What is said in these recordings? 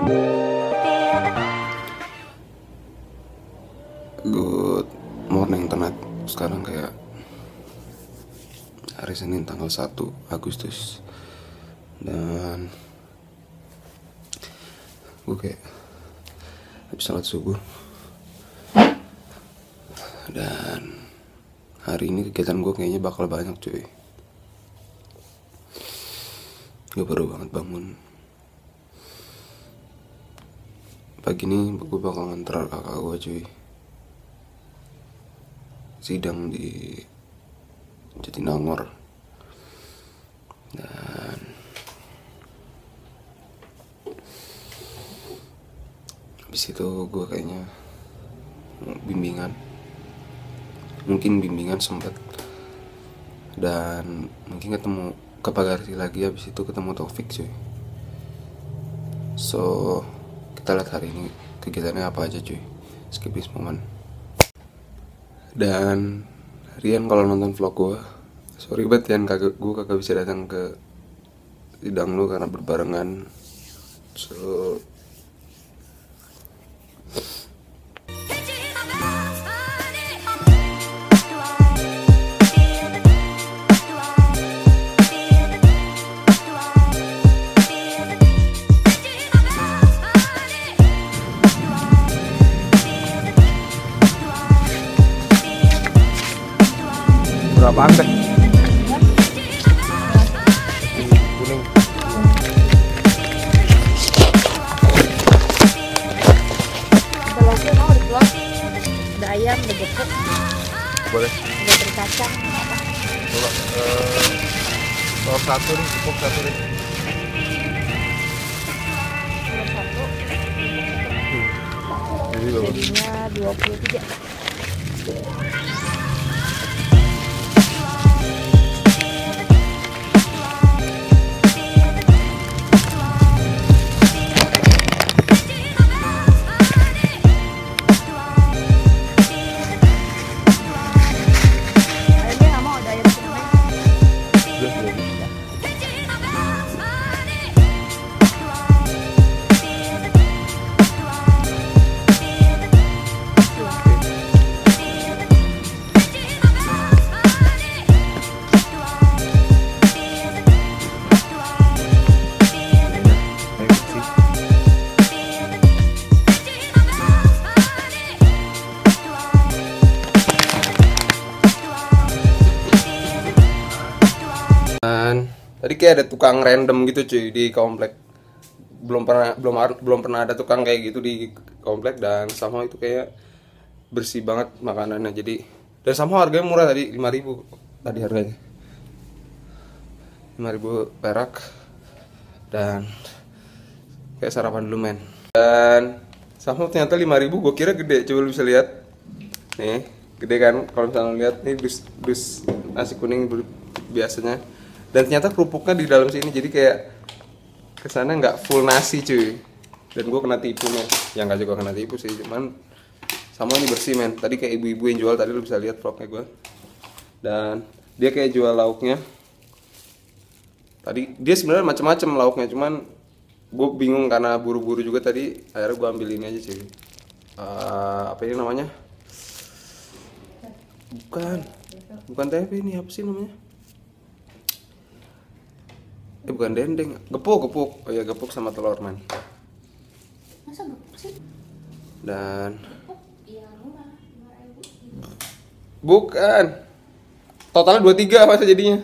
Good morning teman. Sekarang kayak hari Senin tanggal 1 Agustus dan gue kayak habis salat subuh. Dan hari ini kegiatan gue kayaknya bakal banyak cuy. Gue baru banget bangun. Pagi ini gue bakal nganter kakak gue cuy, sidang di Jatinangor. Dan habis itu gue kayaknya mungkin bimbingan sempet, dan mungkin ketemu ke Pagarsi lagi. Habis itu ketemu Taufik cuy. So kita lihat hari ini kegiatannya apa aja cuy. Skip this moment. Dan Rian kalau nonton vlog gue, sorry banget Rian, gue kagak bisa datang ke sidang lu karena berbarengan. So berapaan teh? Kuning. Ada lagi mau dijual? Ada ayam, ada gepuk. Boleh. Ada berkacang, apa? Coba satu nih, cukup satu nih. Telur satu. Jadi berapa? Jadinya 23. Dan tadi kayak ada tukang random gitu cuy di komplek. Belum pernah ada tukang kayak gitu di komplek, dan sama itu kayak bersih banget makanannya. Jadi dan sama harganya murah tadi, 5.000 tadi harganya. 5.000 perak. Dan kayak sarapan dulu men. Dan sama ternyata 5.000, gue kira gede. Coba lu bisa lihat. Nih, gede kan kalau misalnya lihat nih dus nasi kuning biasanya. Dan ternyata kerupuknya di dalam sini, jadi kayak kesana nggak full nasi cuy. Dan gue kena tipu men. Yang nggak juga kena tipu sih, cuman sama ini bersih men. Tadi kayak ibu-ibu yang jual, tadi lu bisa lihat vlognya gue. Dan dia kayak jual lauknya. Tadi dia sebenarnya macam-macam lauknya, cuman gue bingung karena buru-buru juga tadi. Akhirnya gue ambil ini aja cuy. Apa ini namanya? Bukan tempe, ini apa sih namanya? Bukan dendeng, gepuk. Oh ya, gepuk sama telur man. Masa gepuk sih? Dan Gepuk? Iya murah, 5.000. bukan. Totalnya 23 masa jadinya.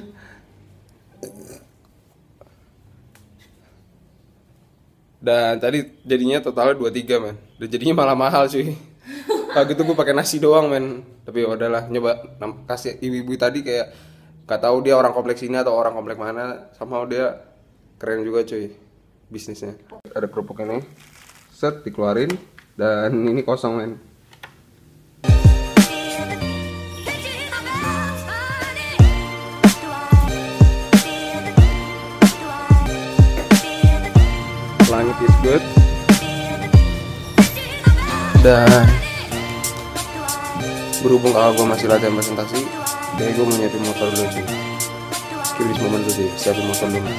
Dan tadi jadinya totalnya 23 man. Dan jadinya malah mahal cuy. Kalau gitu gue pakai nasi doang men. Tapi ya udahlah, nyoba kasih ibu-ibu tadi kayak gak tahu dia orang kompleks ini atau orang komplek mana. Somehow dia keren juga cuy bisnisnya. Ada kerupuk ini, set dikeluarin, dan ini kosong men. Langit is good. Dan berhubung kalau gue masih latihan presentasi, kayak gue mau nyiapin motor dulu cuy. Skip this moment dulu sih, siapin motor dulu.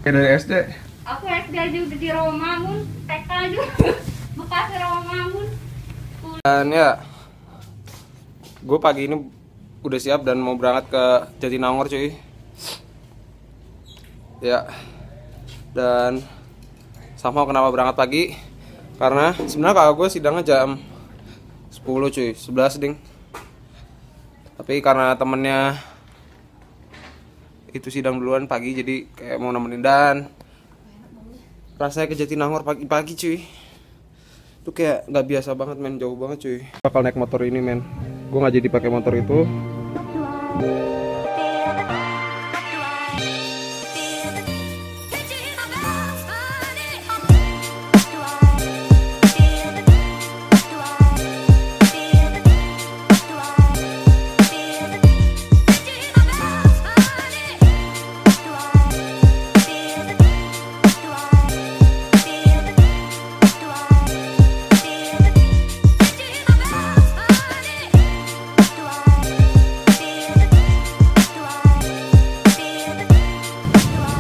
Dari SD. Aku SD aja udah di Rawamangun, TK aja bekas Rawamangun. Dan ya, gue pagi ini udah siap dan mau berangkat ke Jatinangor cuy. Ya, dan sama kenapa berangkat pagi? Karena sebenarnya kakak gue sidangnya jam 10 cuy, 11 ding. Tapi karena temennya itu sidang duluan pagi, jadi kayak mau nemenin. Dan rasanya ke Jatinangor pagi-pagi cuy, itu kayak nggak biasa banget men, jauh banget cuy. Bakal naik motor ini men, gue nggak jadi pakai motor itu.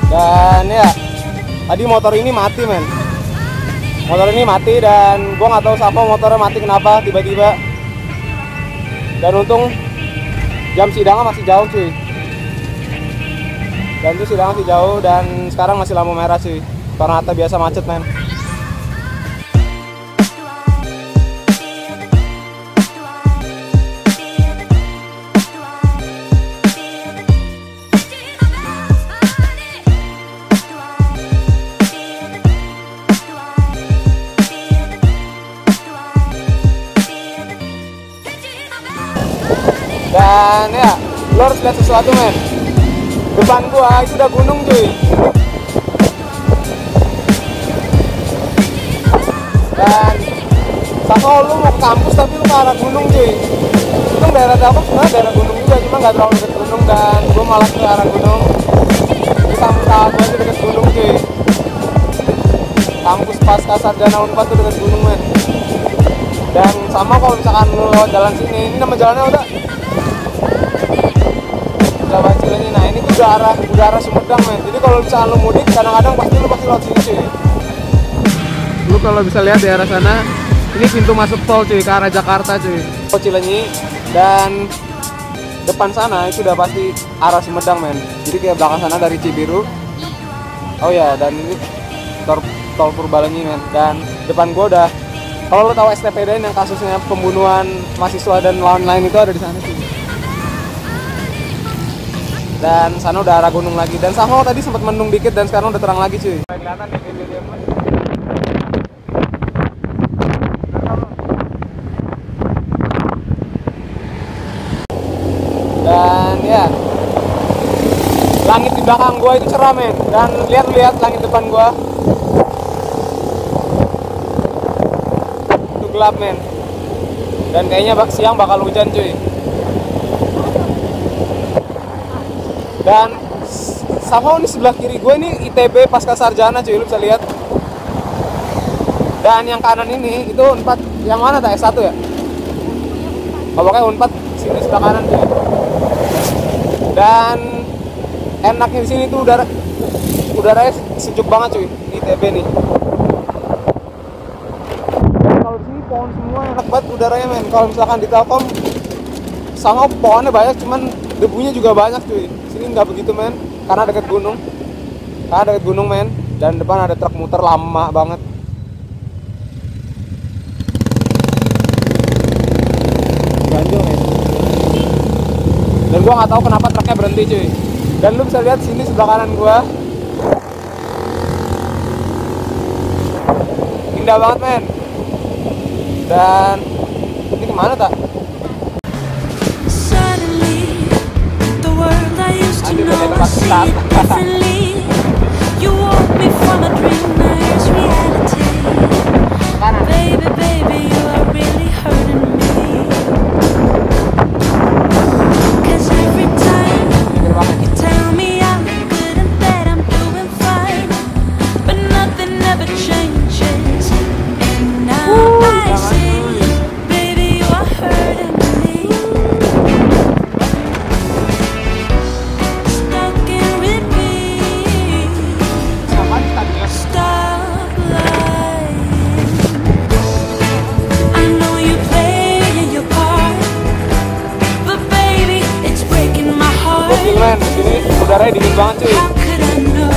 Dan ya, tadi motor ini mati men. Motor ini mati dan gue nggak tahu siapa motornya mati kenapa tiba-tiba. Dan untung jam sidangnya masih jauh cuy. Dan itu sidangnya masih jauh dan sekarang masih lampu merah cuy. Karena biasa macet men. Dan ya, lo harus lihat sesuatu men. Depan gua itu udah gunung cuy. Dan sama lu mau ke kampus tapi lu ke arah gunung cuy. Gunung daerah Depok sebenarnya daerah gunung juga, cuma nggak terlalu dekat gunung. Dan gua malah ke arah gunung. Di kampus gua itu dekat gunung cuy. Kampus Pasca Sarjana Unpad tuh dekat gunung men. Dan sama kalau misalkan lu lewat jalan sini, ini nama jalannya udah Cilenyi. Nah ini tuh udah arah Sumedang men. Jadi kalau misalkan lu mudik kadang-kadang pasti lewat sini cuy. Lu kalau bisa lihat di arah sana, ini pintu masuk tol cuy, ke arah Jakarta cuy. Tol Cilenyi. Dan depan sana itu udah pasti arah Sumedang men. Jadi kayak belakang sana dari Cibiru. Oh ya, dan ini tol Purbalenyi men. Dan depan gua udah, kalau lo tahu STPD yang kasusnya pembunuhan mahasiswa dan lain-lain itu ada di sana sih. Dan sana udah arah gunung lagi. Dan sama tadi sempat mendung dikit dan sekarang udah terang lagi cuy. Kelihatan di video dan ya, langit di belakang gua itu cerah men. Dan lihat langit depan gua itu gelap men. Dan kayaknya siang bakal hujan cuy. Dan sama ini sebelah kiri gue ini ITB Pasca Sarjana cuy, lu bisa lihat. Dan yang kanan ini itu Unpad, yang mana tak S1 ya? Oh, pokoknya Unpad sini sebelah kanan cuy. Dan enaknya di sini tuh udaranya sejuk banget cuy, ITB nih. Dan kalau di sini pohon semua enak banget udaranya men. Kalau misalkan di Telkom sama pohonnya banyak, cuman debunya juga banyak cuy. Sini nggak begitu men, karena dekat gunung. Men. Dan depan ada truk muter lama banget. Ganjil men. Dan gua nggak tahu kenapa truknya berhenti cuy. Dan lu bisa lihat sini sebelah kanan gua. Indah banget men. Dan ini kemana tak? To know I see it differently. You walk me from a dream, now it's reality. Baby, you are really hurting me. 'Cause every time you tell me I'm good and that I'm doing fine, but nothing ever changes. And now I see, baby, you are hurting me. Stuck in repeat. banget cuy. How could I know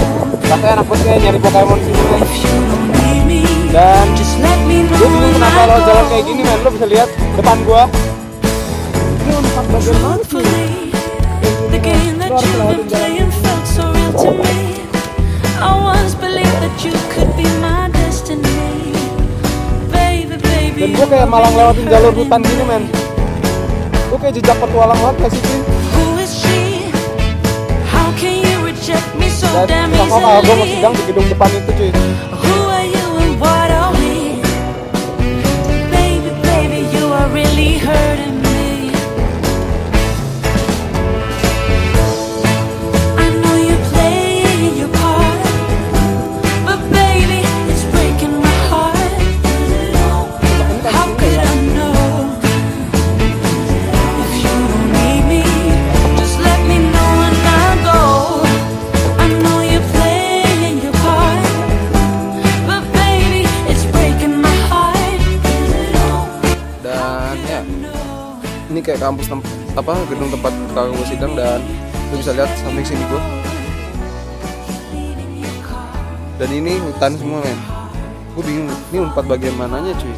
Katanya anak bos kayak nyari Pokemon sini men. if you don't need me? Dan Just let me know gue bingung when kenapa I lo go. jalan kayak gini men. Lo bisa lihat depan gua. Ini unpad bagian mana cuy? Truthfully, the game that you've been playing felt so real to me. I once believed that you could be my destiny. Baby, baby, Dan you gue kayak malang really lewatin jalur hurting hutan gini me. men. Gue kayak jejak petualang banget gak sih cuy? Who is she? How can you reject me so Dan damn sama kalau gue mau easily? sidang di gedung depan itu cuy. Who are you and what are we? Baby, baby, you are really hurting me. I know you're playing your part, but baby, it's breaking my heart. How could I know if you don't need me? Just let me know when I go. I know you're playing your part, but baby, it's breaking my heart. Dan ya, ini kayak kampus gedung tempat kakak gue sidang. Dan lu bisa lihat samping sini gue. Dan ini hutan semua men. Gue bingung ini unpad bagian mananya cuy.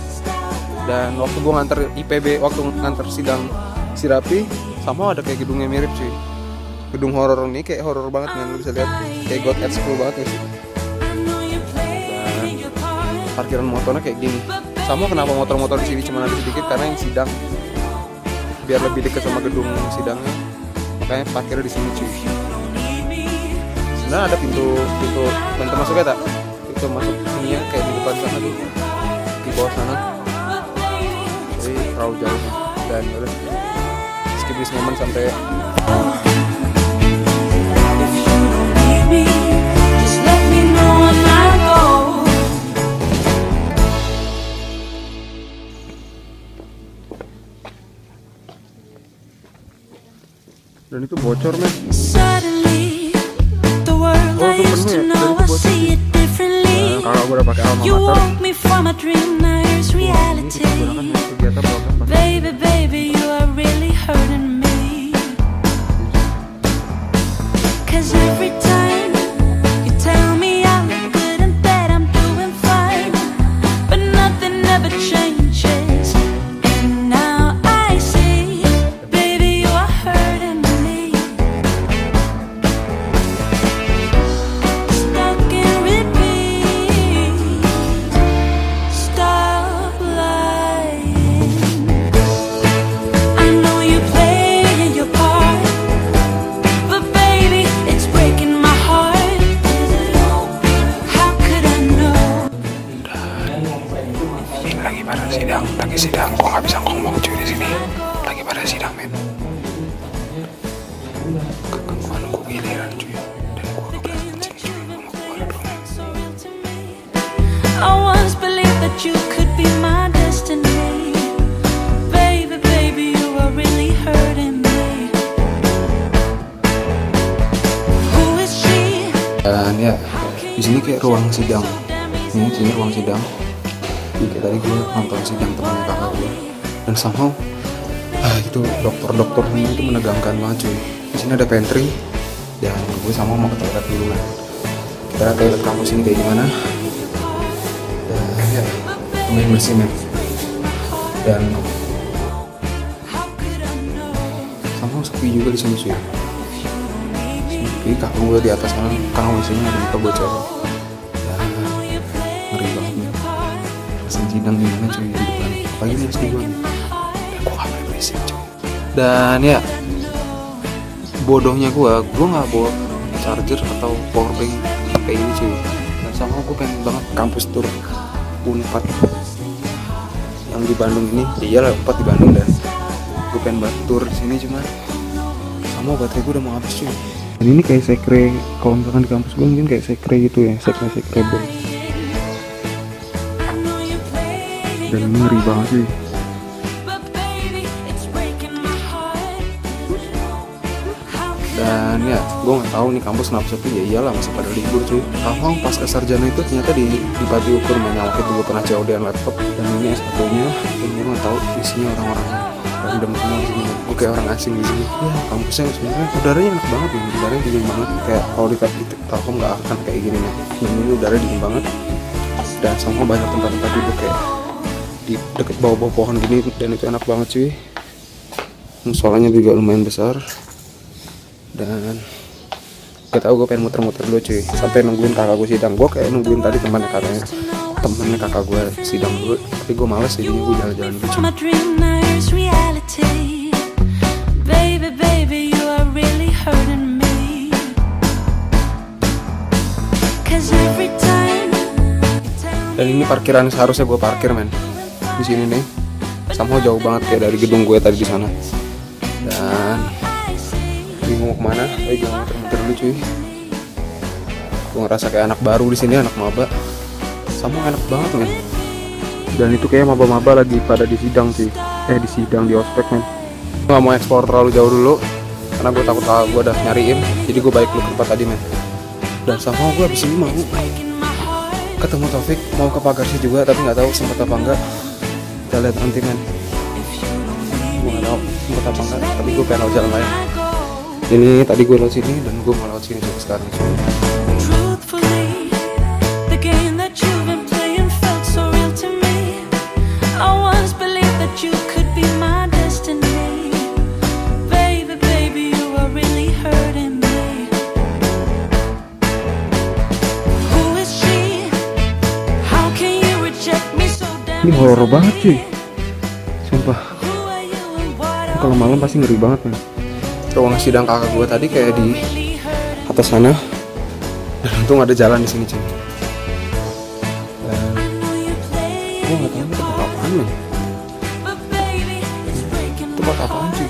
Dan waktu gue nganter IPB, waktu nganter sidang Sirapi, sama ada kayak gedungnya mirip cuy. Gedung horor ini kayak horor banget men. Lu bisa lihat kayak God at School banget ya sih. Dan parkiran motornya kayak gini. Sama kenapa motor-motor di sini cuma ada sedikit, karena yang sidang biar lebih dekat sama gedung sidangnya, makanya parkirnya di sini cuy. Sebenarnya ada pintu masuknya tak? Pintu masuk sini kayak di depan sana tuh, di bawah sana. Jadi terlalu jauh. Dan udah skip this moment sampai If you don't need me, just let me know when I go. dan itu bocor men. Suddenly, the world Oh, I itu used to penuh ya? know, Dari itu I bocor. see it differently. Kalau gue udah pakai alma You mater, woke me from a dream, now here's ini reality. digunakan untuk kegiatan program. Baby, baby, you are really hurting me. 'Cause every time you tell me I'm good and that I'm doing fine, but nothing ever changes. And now I see, baby, you are hurting me. Stuck in repeat. Stop lying. I know you're playing your part, but baby, it's breaking my heart. How could I know? Lagi sidang, gua nggak bisa ngomong cuy di sini. Lagi pada sidang men. Gangguan gua giliran cuy. Dan gua keberatan sini cuy. Gua mau keluar dulu men. I once believed that you could be my destiny. Baby, baby, you are really hurting me. Who is she? Dan ya, di sini kayak ruang sidang. Ini sini ruang sidang. Jadi kayak tadi gue nonton sidang teman kakak gue. Dan somehow, itu dokter-dokter ini itu menegangkan banget cuy. Di sini ada pantry. Dan gue sama mau ke toilet dulu kan. Kita lihat toilet kampus ini kayak gimana. Dan ya, lumayan bersih men. Dan somehow sepi juga di sini cuy. Sepi, kakak gue di atas sana, karena WC-nya ada buka bocor. Ya, ngeri banget nih. Rasanya sidang gimana cuy di depan. Apalagi nih SD gue nih. Dan gue gak boleh berisik cuy. Dan ya, bodohnya gue gak bawa charger atau powerbank HP ini cuy. Dan sama gue pengen banget kampus tour Unpad yang di Bandung ini. Ya iyalah Unpad di Bandung, dan gue pengen banget tour di sini, cuma sama baterai gue udah mau habis cuy. Dan ini kayak sekre, kalau misalkan di kampus gue mungkin kayak sekre gitu ya, sekre band. Dan ini ngeri banget sih. Dan ya, gue nggak tahu nih kampus kenapa sepi. Ya iyalah masih pada libur cuy. Kalau pas ke sarjana itu ternyata di Pati Ukur, waktu itu gue pernah COD-an laptop. Dan ini S1-nya, dan gue nggak tahu isinya orang-orangnya. random semua di sini. Gue kayak orang asing di sini. Ya kampusnya sebenarnya udaranya enak banget nih, udaranya dingin banget. Kayak kalau di Telkom nggak akan kayak gini nih. Ini udara dingin banget. Dan sama banyak tempat-tempat duduk kayak di deket bawah-bawah pohon gini, dan itu enak banget cuy. Musolanya juga lumayan besar. Dan gak tau, gue pengen muter-muter dulu cuy sampai nungguin kakak gue sidang. Gue kayak nungguin tadi temannya kakak gue sidang dulu, tapi gue males jadi gue jalan-jalan dulu cuy. My dream now is reality. Baby, baby, you are really hurting me. 'Cause every time you tell Dan ini parkiran seharusnya gue parkir men di sini nih. Somehow jauh banget kayak dari gedung gue tadi di sana. Dan bingung mau kemana, gue muter-muter dulu cuy. Gue ngerasa kayak anak baru di sini, anak maba. Sama enak banget men. Dan itu kayak maba-maba lagi pada di sidang sih. Di sidang di ospek men. Gue gak mau ekspor terlalu jauh dulu karena gue takut kakak gue udah nyariin. Jadi gue balik dulu ke tempat tadi men. Dan sama gue abis ini mau ketemu Taufik, mau ke Pagarsi juga, tapi nggak tahu sempat apa enggak. Kita lihat nanti men. Gue nggak tahu sempat apa enggak, tapi gue pengen lewat jalan lain. Ini tadi gue lewat sini dan gue mau lewat sini sampai sekarang. truthfully, the game that you've been playing felt so real to me. I once believed that you could be my destiny. Baby, baby, you are really hurting me. Who is she? How can you reject me so damn Ini horor banget cuy, sumpah. Who are you and what are Kalau malam pasti ngeri banget men. Ruang sidang kakak gue tadi kayak di really hurting? atas sana. Dan untung ada jalan di sini cuy. Dan Know you play gue nggak tahu ini tempat apaan men. but baby, it's breaking my Tempat apaan cuy?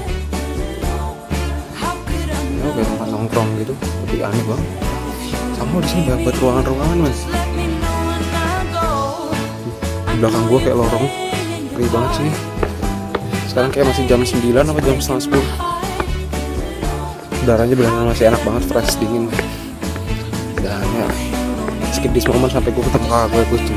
How could I Ya kayak tempat nongkrong gitu, tapi aneh banget. Sama di sini banyak buat ruangan-ruangan men. let me know when I go? Di belakang gue kayak lorong, ngeri banget sih. Sekarang kayak masih jam 9 apa jam setengah 10. Udaranya benar-benar masih enak banget, fresh, dingin. Dan ya, skip this moment sampai gue ketemu kakak gue cuy.